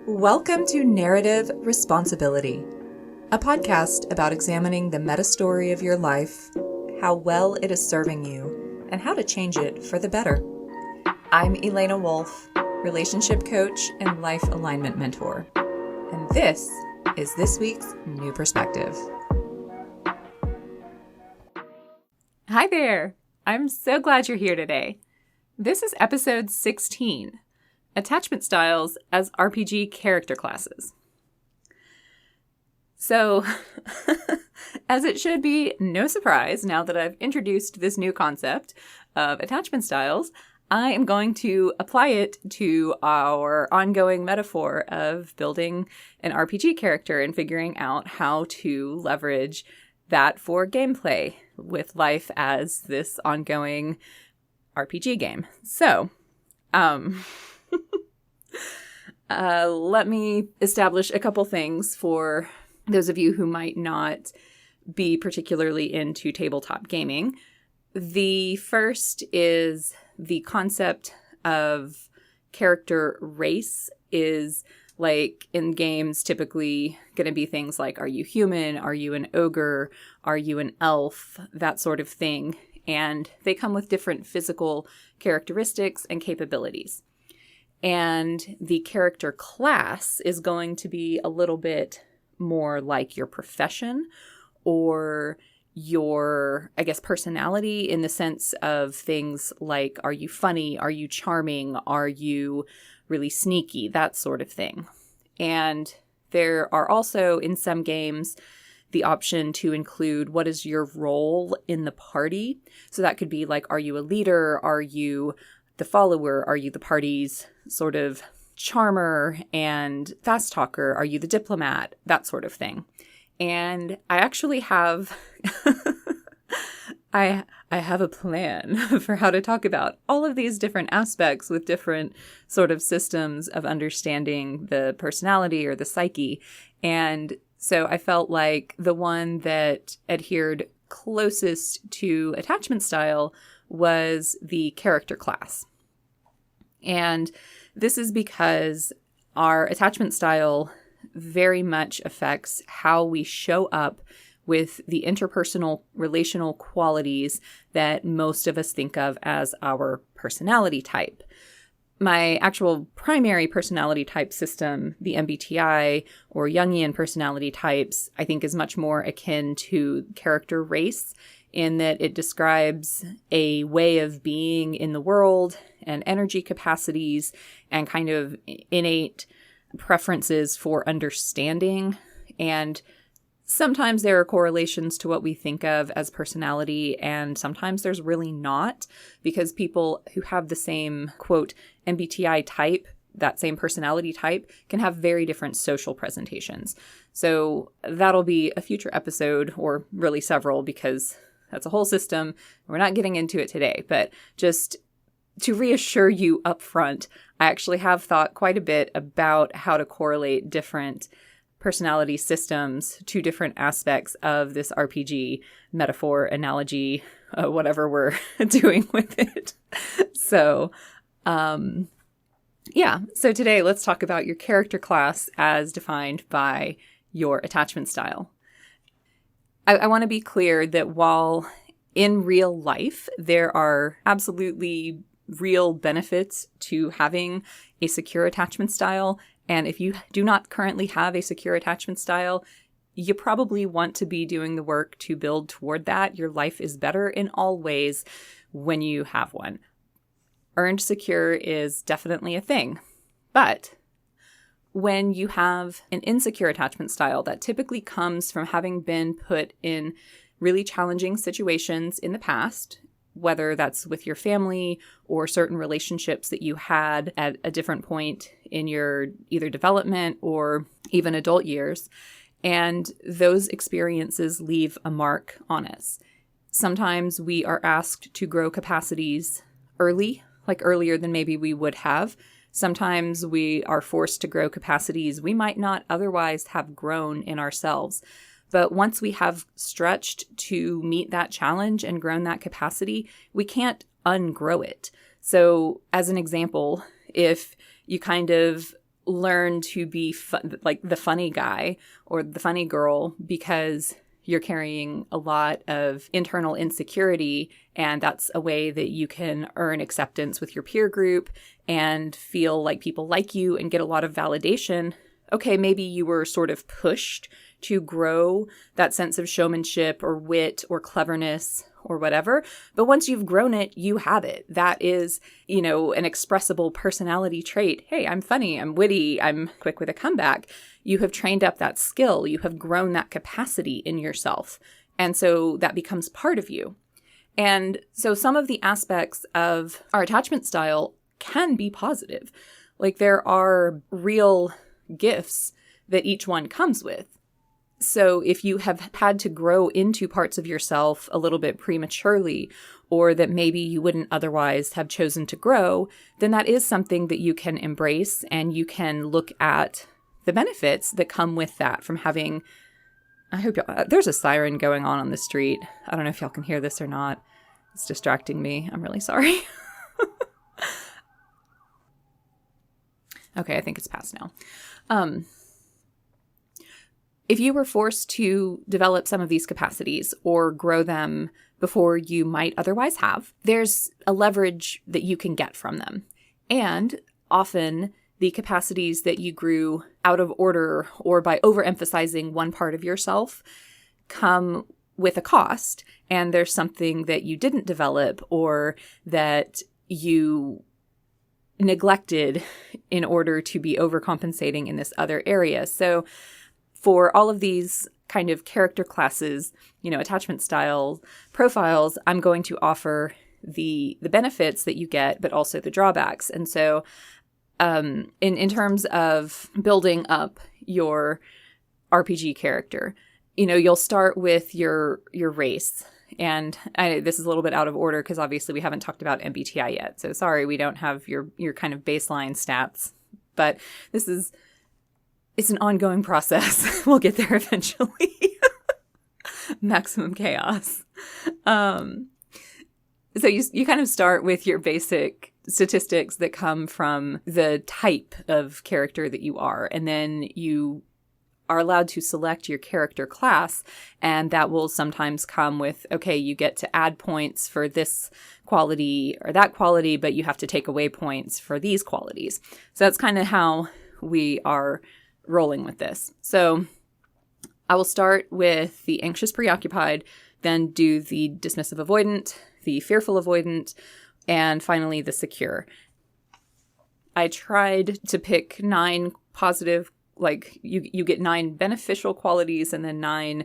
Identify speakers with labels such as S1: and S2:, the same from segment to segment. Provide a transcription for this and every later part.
S1: Welcome to Narrative Responsibility, a podcast about examining the meta story of your life, how well it is serving you, and how to change it for the better. I'm Elena Wolf, relationship coach and life alignment mentor, and this is this week's New Perspective.
S2: Hi there! I'm so glad you're here today. This is episode 16. Attachment styles as RPG character classes. So, as it should be no surprise now that I've introduced this new concept of attachment styles, I am going to apply it to our ongoing metaphor of building an RPG character and figuring out how to leverage that for gameplay with life as this ongoing RPG game. So, let me establish a couple things for those of you who might not be particularly into tabletop gaming. The first is the concept of character race is like in games typically going to be things like, are you human? Are you an ogre? Are you an elf? That sort of thing. And they come with different physical characteristics and capabilities. And the character class is going to be a little bit more like your profession or your, personality in the sense of things like, are you funny? Are you charming? Are you really sneaky? That sort of thing. And there are also in some games the option to include what is your role in the party. So that could be like, are you a leader? Are you the follower? Are you the party's sort of charmer and fast talker? Are you the diplomat? That sort of thing. And I actually have I have a plan for how to talk about all of these different aspects with different sort of systems of understanding the personality or the psyche. And so I felt like the one that adhered closest to attachment style was the character class. And this is because our attachment style very much affects how we show up with the interpersonal relational qualities that most of us think of as our personality type. My actual primary personality type system, the MBTI or Jungian personality types, I think is much more akin to character race in that it describes a way of being in the world and energy capacities and kind of innate preferences for understanding. And sometimes there are correlations to what we think of as personality, and sometimes there's really not, because people who have the same, quote, MBTI type, that same personality type, can have very different social presentations. So that'll be a future episode, or really several, because that's a whole system. We're not getting into it today, but just to reassure you up front, I actually have thought quite a bit about how to correlate different personality systems to different aspects of this RPG metaphor, analogy, whatever we're doing with it. So, So today let's talk about your character class as defined by your attachment style. I want to be clear that while in real life there are absolutely real benefits to having a secure attachment style, and if you do not currently have a secure attachment style, you probably want to be doing the work to build toward that. Your life is better in all ways when you have one. Earned secure is definitely a thing. But when you have an insecure attachment style, that typically comes from having been put in really challenging situations in the past, whether that's with your family or certain relationships that you had at a different point in your either development or even adult years. And those experiences leave a mark on us. Sometimes we are asked to grow capacities early, like earlier than maybe we would have. Sometimes we are forced to grow capacities we might not otherwise have grown in ourselves. But once we have stretched to meet that challenge and grown that capacity, we can't ungrow it. So as an example, if you kind of learn to be like the funny guy or the funny girl because you're carrying a lot of internal insecurity, and that's a way that you can earn acceptance with your peer group and feel like people like you and get a lot of validation. Okay, maybe you were sort of pushed to grow that sense of showmanship or wit or cleverness or whatever. But once you've grown it, you have it. That is, an expressible personality trait. Hey, I'm funny, I'm witty, I'm quick with a comeback. You have trained up that skill. You have grown that capacity in yourself. And so that becomes part of you. And so some of the aspects of our attachment style can be positive. Like there are real gifts that each one comes with. So if you have had to grow into parts of yourself a little bit prematurely, or that maybe you wouldn't otherwise have chosen to grow, then that is something that you can embrace, and you can look at the benefits that come with that from having, I hope there's a siren going on the street. I don't know if y'all can hear this or not. It's distracting me. I'm really sorry. Okay, I think it's past now. If you were forced to develop some of these capacities or grow them before you might otherwise have, there's a leverage that you can get from them. And often the capacities that you grew out of order or by overemphasizing one part of yourself come with a cost. And there's something that you didn't develop or that you neglected in order to be overcompensating in this other area. So for all of these kind of character classes, attachment style profiles, I'm going to offer the benefits that you get, but also the drawbacks. And so in terms of building up your RPG character, you'll start with your race. And this is a little bit out of order because obviously we haven't talked about MBTI yet. So sorry, we don't have your kind of baseline stats, but it's an ongoing process. We'll get there eventually. Maximum chaos. So you kind of start with your basic statistics that come from the type of character that you are. And then you are allowed to select your character class. And that will sometimes come with, okay, you get to add points for this quality or that quality, but you have to take away points for these qualities. So that's kind of how we are rolling with this. So I will start with the anxious preoccupied, then do the dismissive avoidant, the fearful avoidant, and finally the secure. I tried to pick 9 positive, like you get 9 beneficial qualities and then 9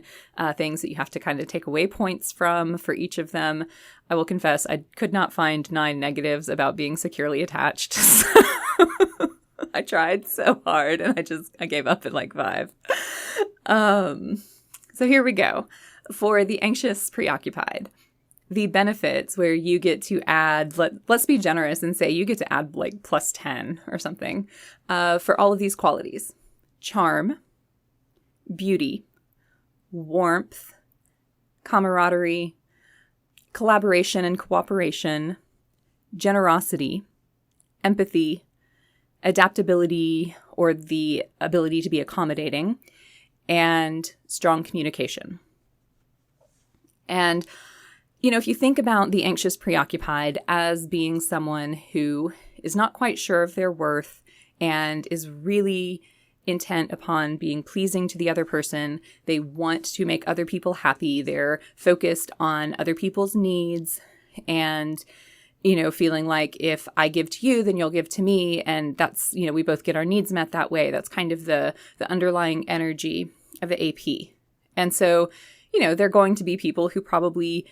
S2: things that you have to kind of take away points from for each of them. I will confess, I could not find 9 negatives about being securely attached. I tried so hard and I gave up at like 5. So here we go. For the anxious preoccupied, the benefits where you get to add, let's be generous and say you get to add like plus 10 or something for all of these qualities: charm, beauty, warmth, camaraderie, collaboration and cooperation, generosity, empathy, adaptability or the ability to be accommodating, and strong communication. And, if you think about the anxious preoccupied as being someone who is not quite sure of their worth and is really intent upon being pleasing to the other person, they want to make other people happy, they're focused on other people's needs, and feeling like if I give to you, then you'll give to me. And that's, we both get our needs met that way. That's kind of the underlying energy of the AP. And so, they're going to be people who probably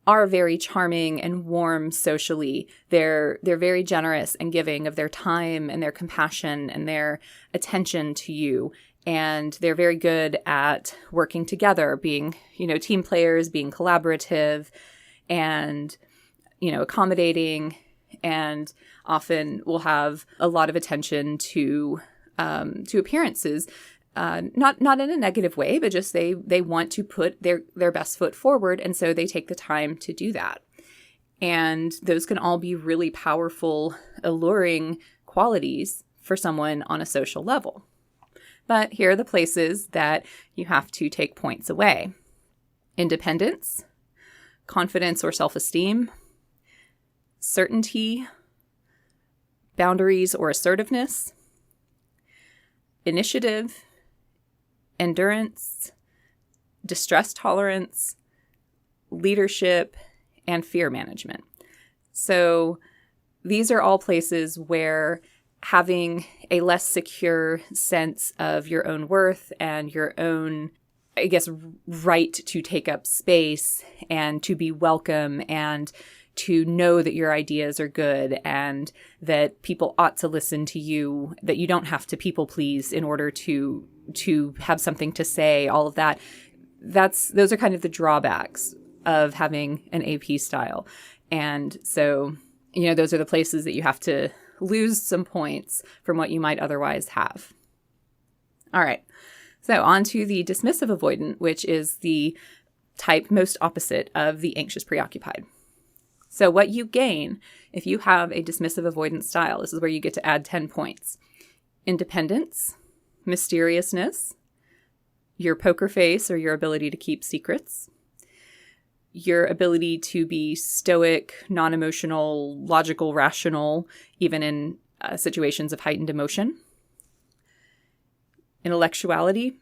S2: are very charming and warm socially. They're very generous and giving of their time and their compassion and their attention to you. And they're very good at working together, being, team players, being collaborative and accommodating, and often will have a lot of attention to appearances, not in a negative way, but just they want to put their best foot forward, and so they take the time to do that. And those can all be really powerful, alluring qualities for someone on a social level. But here are the places that you have to take points away. Independence, confidence or self-esteem, certainty, boundaries or assertiveness, initiative, endurance, distress tolerance, leadership, and fear management. So these are all places where having a less secure sense of your own worth and your own, I guess, right to take up space and to be welcome and to know that your ideas are good and that people ought to listen to you, that you don't have to people please in order to have something to say, all of that. Those are kind of the drawbacks of having an AP style. And so, those are the places that you have to lose some points from what you might otherwise have. All right. So on to the dismissive avoidant, which is the type most opposite of the anxious preoccupied. So what you gain if you have a dismissive avoidant style, this is where you get to add 10 points. Independence, mysteriousness, your poker face or your ability to keep secrets, your ability to be stoic, non-emotional, logical, rational, even in situations of heightened emotion, intellectuality,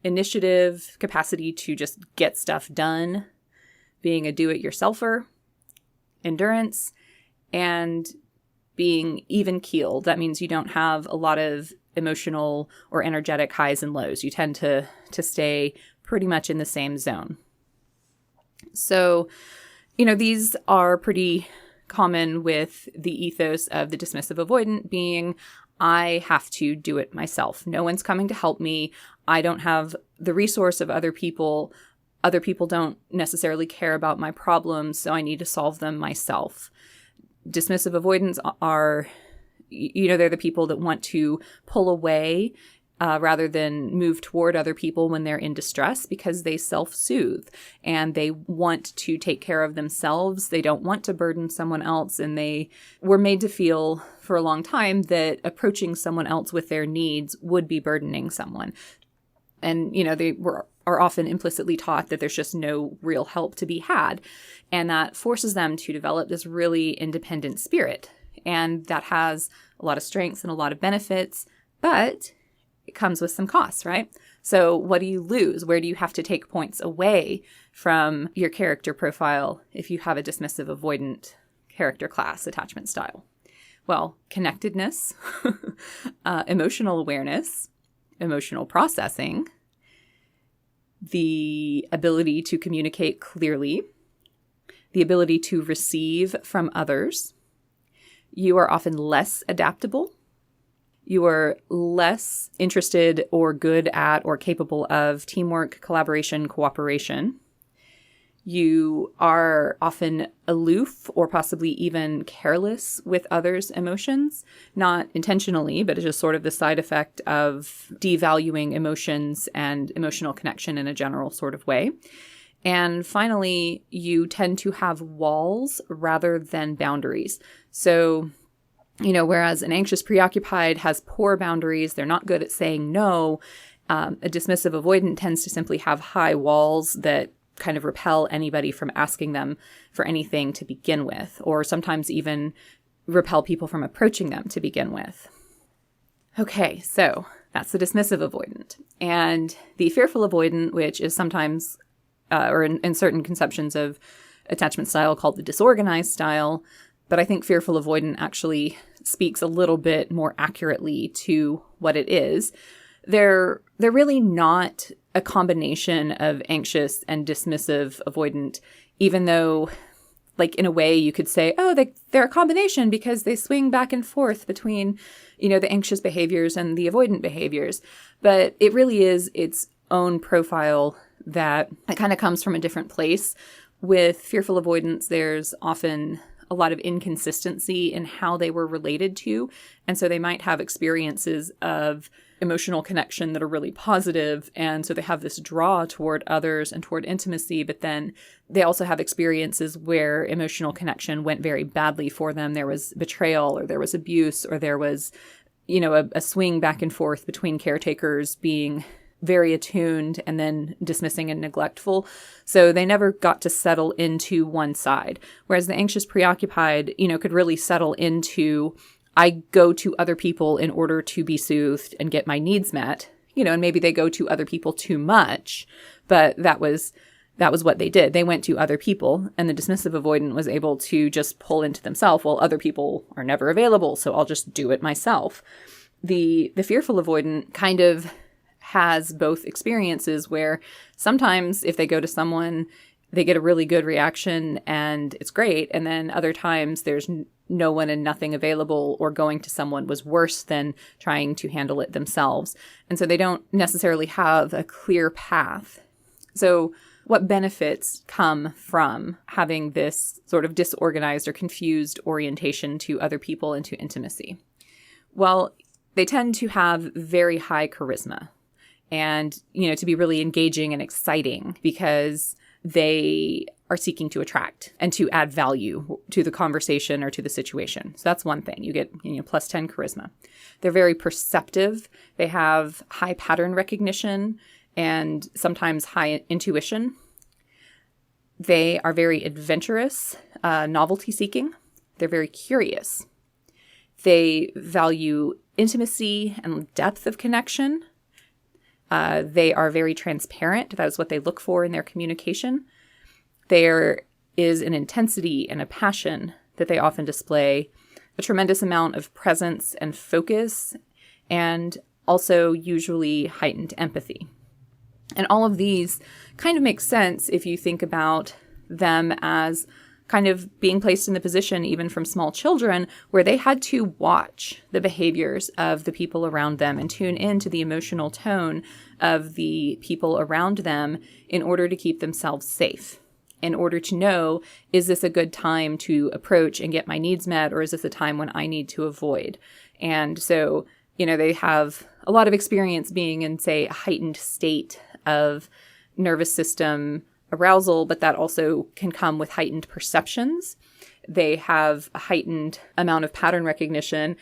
S2: initiative, capacity to just get stuff done, being a do-it-yourselfer, endurance, and being even-keeled. That means you don't have a lot of emotional or energetic highs and lows. You tend to stay pretty much in the same zone. So, these are pretty common with the ethos of the dismissive avoidant being, I have to do it myself. No one's coming to help me. I don't have the resource of other people. Other people don't necessarily care about my problems, so I need to solve them myself. Dismissive avoidants are, they're the people that want to pull away rather than move toward other people when they're in distress because they self-soothe and they want to take care of themselves. They don't want to burden someone else, and they were made to feel for a long time that approaching someone else with their needs would be burdening someone. And, they are often implicitly taught that there's just no real help to be had. And that forces them to develop this really independent spirit. And that has a lot of strengths and a lot of benefits, but it comes with some costs, right? So what do you lose? Where do you have to take points away from your character profile if you have a dismissive avoidant character class attachment style? Well, connectedness, emotional awareness, emotional processing, the ability to communicate clearly, the ability to receive from others. You are often less adaptable. You are less interested or good at or capable of teamwork, collaboration, cooperation. You are often aloof or possibly even careless with others' emotions, not intentionally, but it's just sort of the side effect of devaluing emotions and emotional connection in a general sort of way. And finally, you tend to have walls rather than boundaries. So, whereas an anxious preoccupied has poor boundaries, they're not good at saying no, a dismissive avoidant tends to simply have high walls that kind of repel anybody from asking them for anything to begin with, or sometimes even repel people from approaching them to begin with. Okay, so that's the dismissive avoidant. And the fearful avoidant, which is sometimes, or in certain conceptions of attachment style, called the disorganized style, but I think fearful avoidant actually speaks a little bit more accurately to what it is. They're really not a combination of anxious and dismissive avoidant, even though, like, in a way you could say, oh, they're a combination because they swing back and forth between, the anxious behaviors and the avoidant behaviors. But it really is its own profile that kind of comes from a different place. With fearful avoidance, there's often a lot of inconsistency in how they were related to. And so they might have experiences of emotional connection that are really positive. And so they have this draw toward others and toward intimacy, but then they also have experiences where emotional connection went very badly for them. There was betrayal, or there was abuse, or there was a swing back and forth between caretakers being very attuned and then dismissing and neglectful. So they never got to settle into one side. Whereas the anxious preoccupied, could really settle into, I go to other people in order to be soothed and get my needs met, and maybe they go to other people too much, but that was what they did. They went to other people, and the dismissive avoidant was able to just pull into themselves. Well, other people are never available, so I'll just do it myself. The fearful avoidant kind of has both experiences where sometimes if they go to someone, they get a really good reaction and it's great. And then other times there's no one and nothing available, or going to someone was worse than trying to handle it themselves. And so they don't necessarily have a clear path. So what benefits come from having this sort of disorganized or confused orientation to other people and to intimacy? Well, they tend to have very high charisma and, to be really engaging and exciting because they are seeking to attract and to add value to the conversation or to the situation. So that's one thing. You get, plus 10 charisma. They're very perceptive. They have high pattern recognition and sometimes high intuition. They are very adventurous, novelty seeking. They're very curious. They value intimacy and depth of connection. They are very transparent. That is what they look for in their communication. There is an intensity and a passion that they often display, a tremendous amount of presence and focus, and also usually heightened empathy. And all of these kind of make sense if you think about them as kind of being placed in the position, even from small children, where they had to watch the behaviors of the people around them and tune into the emotional tone of the people around them in order to keep themselves safe, in order to know, is this a good time to approach and get my needs met, or is this a time when I need to avoid? And so, they have a lot of experience being in, say, a heightened state of nervous system arousal, but that also can come with heightened perceptions. They have a heightened amount of pattern recognition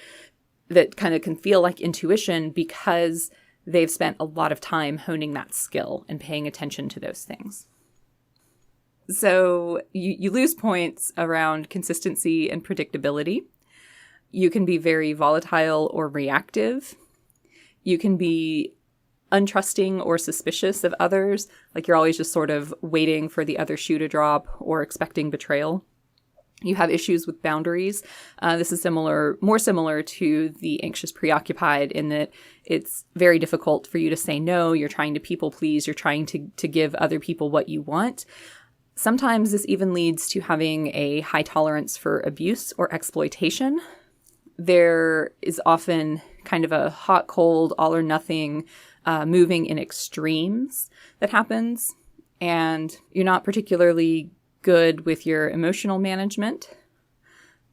S2: that kind of can feel like intuition because they've spent a lot of time honing that skill and paying attention to those things. So you lose points around consistency and predictability. You can be very volatile or reactive. You can be untrusting or suspicious of others, like you're always just sort of waiting for the other shoe to drop or expecting betrayal. You have issues with boundaries. This is more similar to the anxious preoccupied in that it's very difficult for you to say no. You're trying to people please. You're trying to give other people what you want. Sometimes this even leads to having a high tolerance for abuse or exploitation. There is often kind of a hot, cold, all or nothing moving in extremes that happens, and you're not particularly good with your emotional management.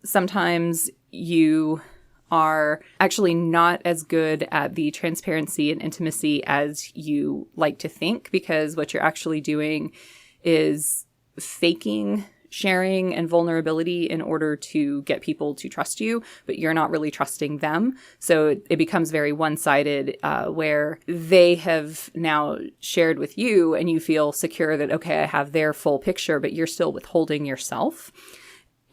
S2: Sometimes you are actually not as good at the transparency and intimacy as you like to think, because what you're actually doing is faking sharing and vulnerability in order to get people to trust you, but you're not really trusting them. So it becomes very one-sided, where they have now shared with you and you feel secure that, okay, I have their full picture, but you're still withholding yourself.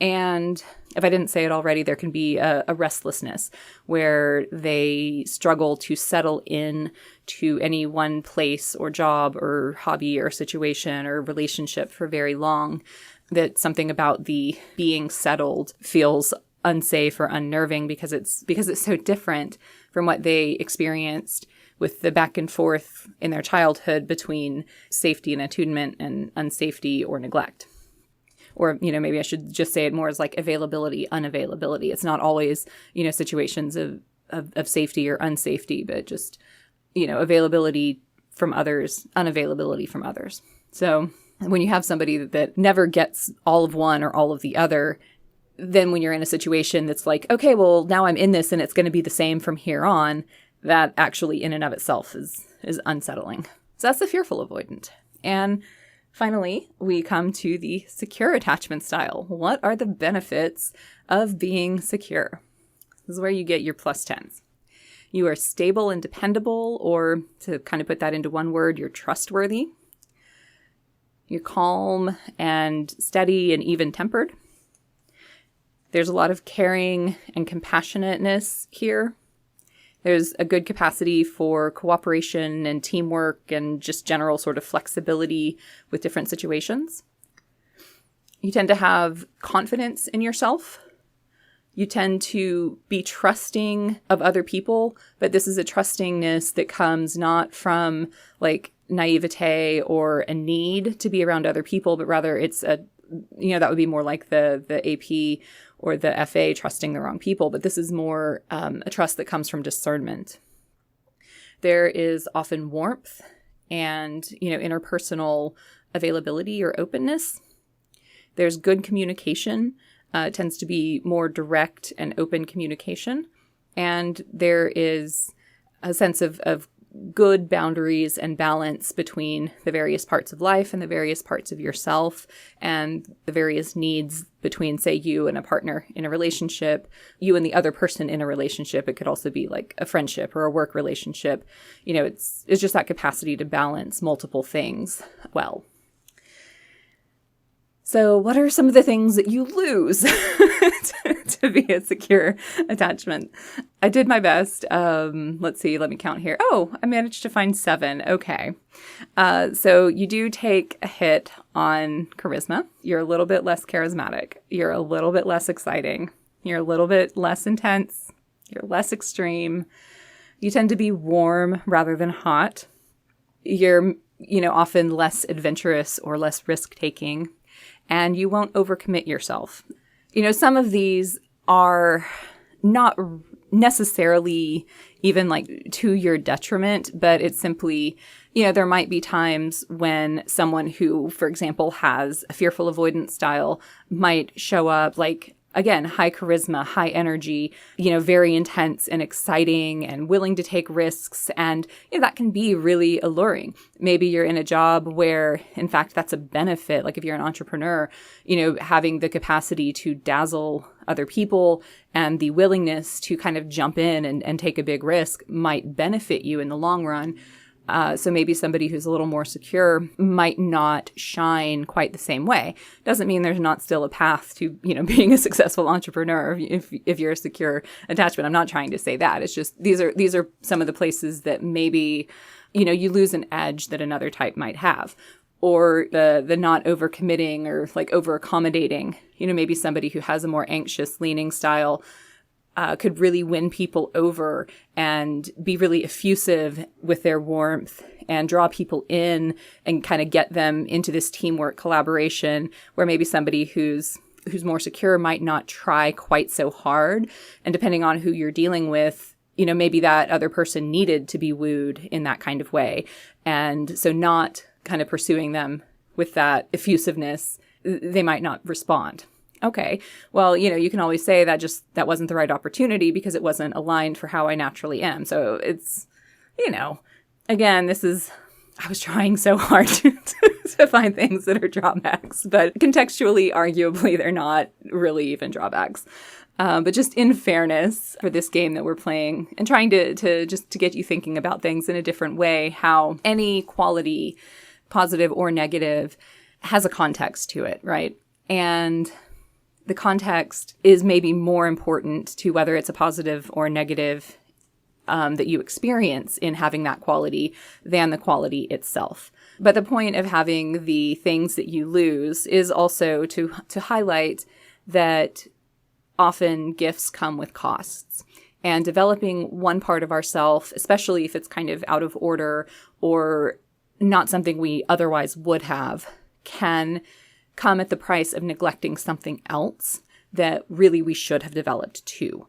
S2: And if I didn't say it already, there can be a restlessness where they struggle to settle in to any one place or job or hobby or situation or relationship for very long. That something about the being settled feels unsafe or unnerving because it's so different from what they experienced with the back and forth in their childhood between safety and attunement and unsafety or neglect. Or, maybe I should just say it more as like availability, unavailability. It's not always, situations of safety or unsafety, but just, availability from others, unavailability from others. So when you have somebody that never gets all of one or all of the other, then when you're in a situation that's like, okay, well, now I'm in this and it's going to be the same from here on, that actually in and of itself is unsettling. So that's the fearful avoidant. And finally, we come to the secure attachment style. What are the benefits of being secure? This is where you get your plus 10s. You are stable and dependable, or to kind of put that into one word, you're trustworthy. You're calm and steady and even-tempered. There's a lot of caring and compassionateness here. There's a good capacity for cooperation and teamwork and just general sort of flexibility with different situations. You tend to have confidence in yourself. You tend to be trusting of other people, but this is a trustingness that comes not from like naivete or a need to be around other people, but rather it's that would be more like the AP or the FA trusting the wrong people. But this is more a trust that comes from discernment. There is often warmth and, interpersonal availability or openness. There's good communication. It tends to be more direct and open communication. And there is a sense of good boundaries and balance between the various parts of life and the various parts of yourself and the various needs between, say, you and a partner in a relationship, you and the other person in a relationship. It could also be like a friendship or a work relationship. It's just that capacity to balance multiple things well. So what are some of the things that you lose to be a secure attachment? I did my best. Let's see. Let me count here. Oh, I managed to find 7. Okay. So you do take a hit on charisma. You're a little bit less charismatic. You're a little bit less exciting. You're a little bit less intense. You're less extreme. You tend to be warm rather than hot. You're, often less adventurous or less risk-taking. And you won't overcommit yourself. Some of these are not necessarily even like to your detriment, but it's simply, there might be times when someone who, for example, has a fearful avoidance style might show up like, again, high charisma, high energy, very intense and exciting and willing to take risks. And that can be really alluring. Maybe you're in a job where, in fact, that's a benefit. Like if you're an entrepreneur, having the capacity to dazzle other people and the willingness to kind of jump in and take a big risk might benefit you in the long run. So maybe somebody who's a little more secure might not shine quite the same way. Doesn't mean there's not still a path to, being a successful entrepreneur if you're a secure attachment. I'm not trying to say that. It's just these are some of the places that maybe, you lose an edge that another type might have. Or the not overcommitting or like over accommodating. Maybe somebody who has a more anxious leaning style could really win people over and be really effusive with their warmth and draw people in and kind of get them into this teamwork collaboration where maybe somebody who's more secure might not try quite so hard. And depending on who you're dealing with, maybe that other person needed to be wooed in that kind of way. And so not kind of pursuing them with that effusiveness, they might not respond. Okay, well, you can always say that wasn't the right opportunity because it wasn't aligned for how I naturally am. So it's, again, I was trying so hard to find things that are drawbacks, but contextually, arguably, they're not really even drawbacks. But just in fairness for this game that we're playing and trying to get you thinking about things in a different way, how any quality, positive or negative, has a context to it, right? And the context is maybe more important to whether it's a positive or negative that you experience in having that quality than the quality itself. But the point of having the things that you lose is also to highlight that often gifts come with costs. And developing one part of ourself, especially if it's kind of out of order or not something we otherwise would have, can come at the price of neglecting something else that really we should have developed too.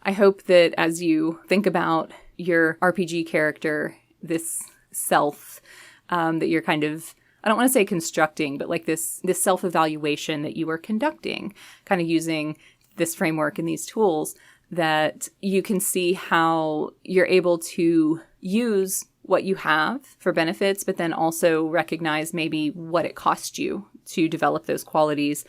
S2: I hope that as you think about your RPG character, this self that you're kind of, I don't want to say constructing, but like this self-evaluation that you are conducting, kind of using this framework and these tools, that you can see how you're able to use what you have for benefits, but then also recognize maybe what it cost you to develop those qualities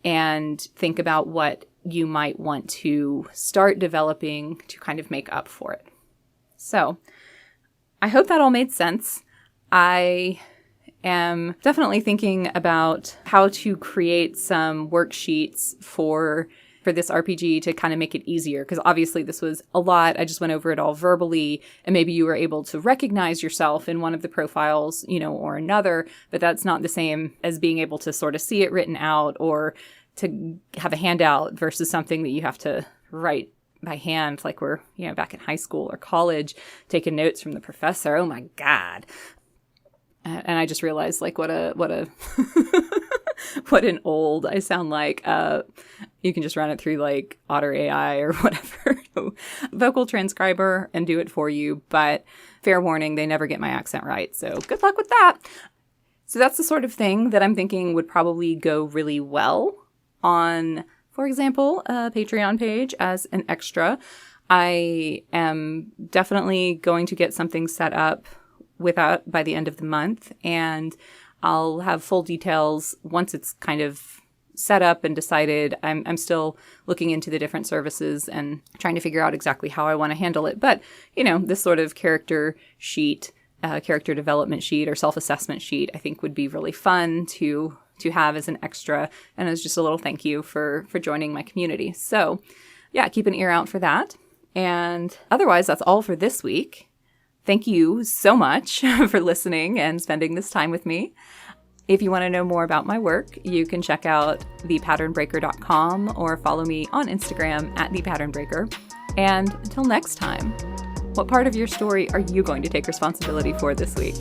S2: and think about what you might want to start developing to kind of make up for it. So I hope that all made sense. I am definitely thinking about how to create some worksheets for this RPG to kind of make it easier, because obviously this was a lot. I just went over it all verbally, and maybe you were able to recognize yourself in one of the profiles, or another, but that's not the same as being able to sort of see it written out or to have a handout versus something that you have to write by hand, like we're, back in high school or college, taking notes from the professor. Oh my God. And I just realized what a what an old I sound like. You can just run it through like Otter AI or whatever, vocal transcriber, and do it for you. But fair warning, they never get my accent right. So good luck with that. So that's the sort of thing that I'm thinking would probably go really well on, for example, a Patreon page as an extra. I am definitely going to get something set up with that by the end of the month, and I'll have full details once it's kind of set up and decided. I'm still looking into the different services and trying to figure out exactly how I want to handle it. But, this sort of character sheet, character development sheet or self-assessment sheet, I think would be really fun to have as an extra, and as just a little thank you for joining my community. So yeah, keep an ear out for that. And otherwise, that's all for this week. Thank you so much for listening and spending this time with me. If you want to know more about my work, you can check out thepatternbreaker.com or follow me on Instagram @thepatternbreaker. And until next time, what part of your story are you going to take responsibility for this week?